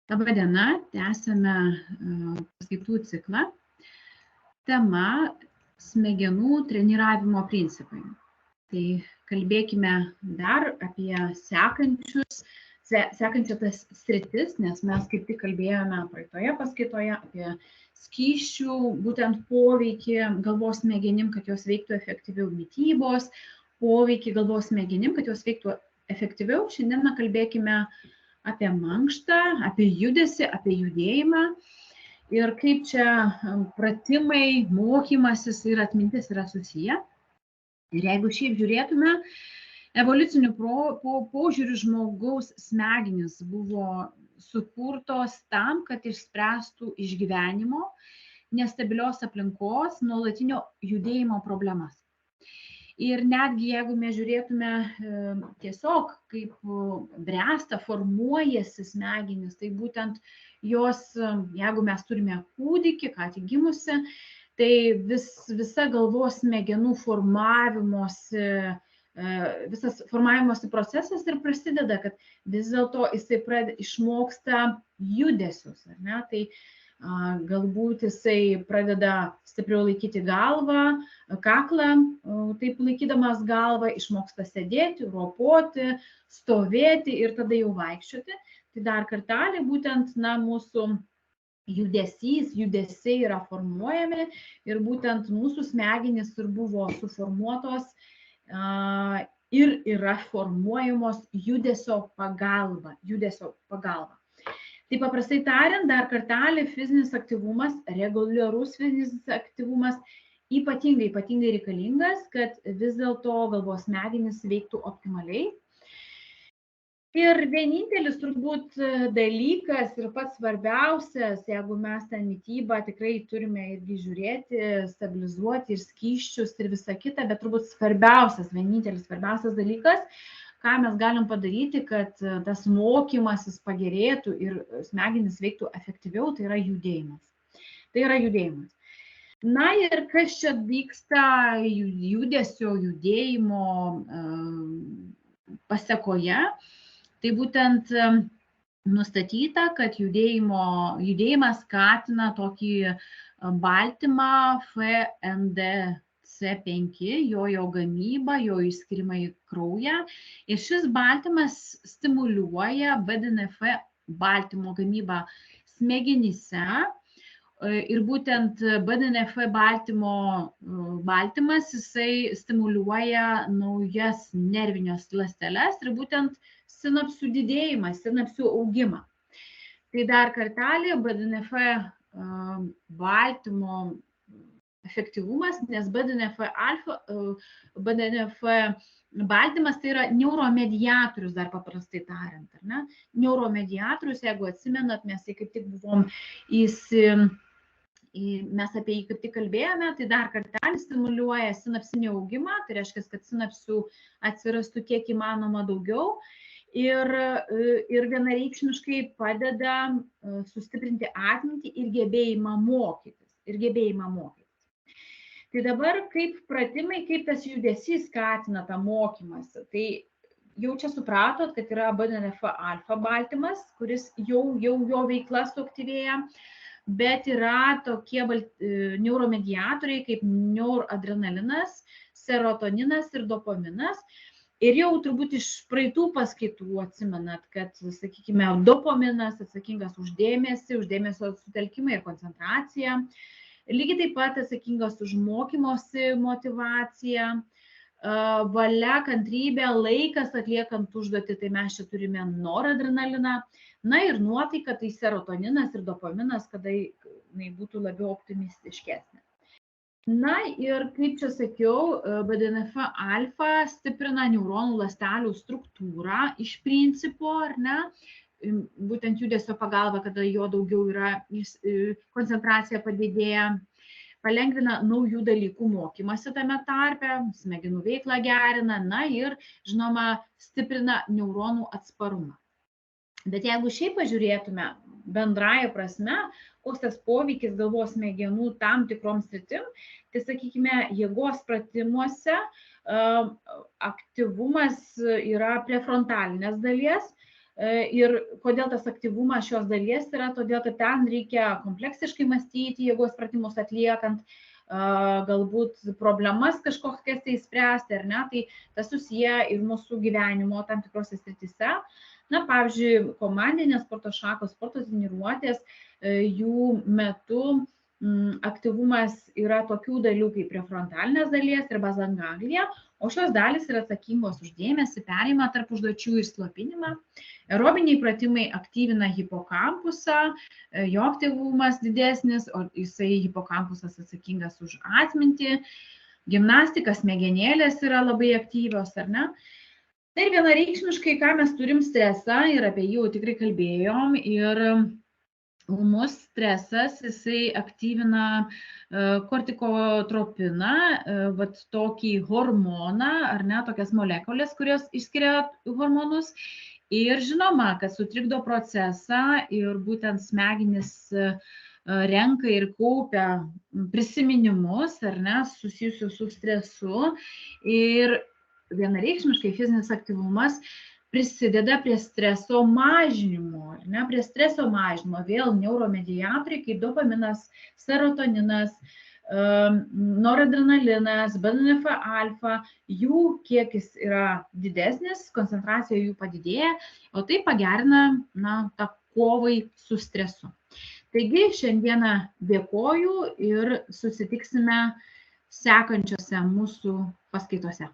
Labą dieną, tęsiame paskaitų ciklą. Tema smegenų treniravimo principai. Tai kalbėkime dar apie sekančią tas sritis, nes mes kaip tik kalbėjome praeitoje paskaitoje apie skysčių, būtent poveikį galvos smegenim, kad jos veiktų efektyviau, mitybos poveikį galvos smegenim, kad jos veiktų efektyviau. Šiandien kalbėkime apie mankštą, apie judesį, apie judėjimą ir kaip čia pratimai, mokymasis ir atmintis yra susiję. Ir jeigu šiaip žiūrėtume, evoliuciniu požiūriu žmogaus smegenys buvo sukurtos tam, kad išspręstų išgyvenimo, nestabilios aplinkos, nuolatinio judėjimo problemas. Ir netgi jeigu mes žiūrėtume tiesiog, kaip bręsta, formuojasi smegenys, tai būtent jos, jeigu mes turime kūdikį, ką tik gimusi, tai visa galvos smegenų visas formavimosi procesas ir prasideda, kad vis dėlto jisai išmoksta judesius, ar ne? Tai galbūt jisai pradeda stipriau laikyti galvą, kaklą, taip laikydamas galvą, išmoksta sėdėti, ropoti, stovėti ir tada jau vaikščioti. Tai dar kartelį būtent mūsų judesiai yra formuojami ir būtent mūsų smegenys ir buvo suformuotos ir yra formuojamos judesio pagalba. Tai paprastai tariant, dar kartelį fizinis aktyvumas, reguliarus fizinis aktyvumas ypatingai reikalingas, kad vis dėlto galvos smegenys veiktų optimaliai. Ir vienintelis turbūt dalykas ir pats svarbiausias, jeigu mes tą mitybą tikrai turime irgi žiūrėti, stabilizuoti ir skysčius ir visą kitą, bet turbūt vienintelis svarbiausias dalykas, ką mes galim padaryti, kad tas mokymasis pagerėtų ir smegenys veiktų efektyviau, tai yra judėjimas. Na ir kas čia vyksta judesio, judėjimo pasekoje, tai būtent nustatyta, kad judėjimas skatina tokį baltymą FNDC5, jo gamybą, jo išskyrimą į kraują. Ir šis baltymas stimuliuoja BDNF baltymo gamybą smegenyse. Ir būtent BDNF baltymas jisai stimuliuoja naujas nervines ląsteles ir būtent sinapsių didėjimą, sinapsių augimą. Tai dar kartelį BDNF baltymo efektyvumas, nes BDNF baltymas tai yra neuromediatorius, dar paprastai tariant, ar ne? Neuromediatorius, jeigu atsimenat, mes kaip tik mes apie jį kaip tik kalbėjome, tai dar kartelį stimuliuoja sinapsinį augimą, tai reiškia, kad sinapsių atsirastų kiek įmanoma daugiau ir vienareikšmiškai padeda sustiprinti atmintį ir gebėjimą mokytis. Tai dabar kaip pratimai, kaip tas judesys skatina tą mokymąsi. Tai jau čia supratot, kad yra BDNF alfa baltymas, kuris jau jo veikla suaktyvėja, bet yra tokie neuromediatoriai kaip noradrenalinas, serotoninas ir dopaminas. Ir jau turbūt iš praeitų paskaitų atsimenat, kad, sakykime, dopaminas atsakingas už dėmesio sutelkimą ir koncentraciją. Lygiai taip pat atsakingas už mokymosi motyvaciją, valia, kantrybė, laikas atliekant užduotį, tai mes čia turime noradrenaliną. Na ir nuotaika, tai serotoninas ir dopaminas, kada būtų labiau optimistiškesnė. Na ir kaip čia sakiau, BDNF alfa stiprina neuronų ląstelių struktūrą iš principo, ar ne? Būtent judesio pagalba, kada jo daugiau yra, koncentracija padidėja, palengvina naujų dalykų mokymasi tame tarpe, smegenų veiklą gerina, na ir, žinoma, stiprina neuronų atsparumą. Bet jeigu šiaip pažiūrėtume bendraja prasme, koks tas poveikis galvos smegenų tam tikrom sritim, tai sakykime, jėgos pratimuose aktyvumas yra prefrontalinės dalies, Ir kodėl tas aktyvumas šios dalies yra, todėl kad ten reikia kompleksiškai mąstyti, jėgos pratimus atliekant, galbūt problemas kažkokias tai spręsti, ar ne, tai tas susiję ir mūsų gyvenimo tam tikrose srityse. Na, pavyzdžiui, komandinės sporto šakos, sporto treniruotės, jų metu aktyvumas yra tokių dalių kaip prefrontalinės dalies ir bazaganglija, o šios dalys yra atsakingos už dėmesį, perėjimą tarp užduočių ir slopinimą. Aerobiniai pratimai aktyvina hipokampusą, jo aktyvumas didesnis, o jisai hipokampusas atsakingas už atmintį. Gimnastika, smegenėlės yra labai aktyvios, ar ne? Tai vienareikšmiškai, ką mes turim stresą ir apie jį jau tikrai kalbėjom, ir ūmus stresas, jisai aktyvina kortikotropiną, vat tokį hormoną, ar ne, tokias molekulės, kurios išskiria hormonus. Ir žinoma, kad sutrikdo procesą ir būtent smegenys renka ir kaupia prisiminimus, ar ne, susijusius su stresu. Ir vienareikšmiškai fizinis aktyvumas prisideda prie streso mažinimo, ar ne, prie streso mažinimo. Vėl neuromediatoriai, kaip dopaminas, serotoninas, noradrenalinas, BNF-alfa, jų kiekis yra didesnis, koncentracija jų padidėja, o tai pagerina, na, tą kovai su stresu. Taigi, šiandieną dėkoju ir susitiksime sekančiose mūsų paskaitose.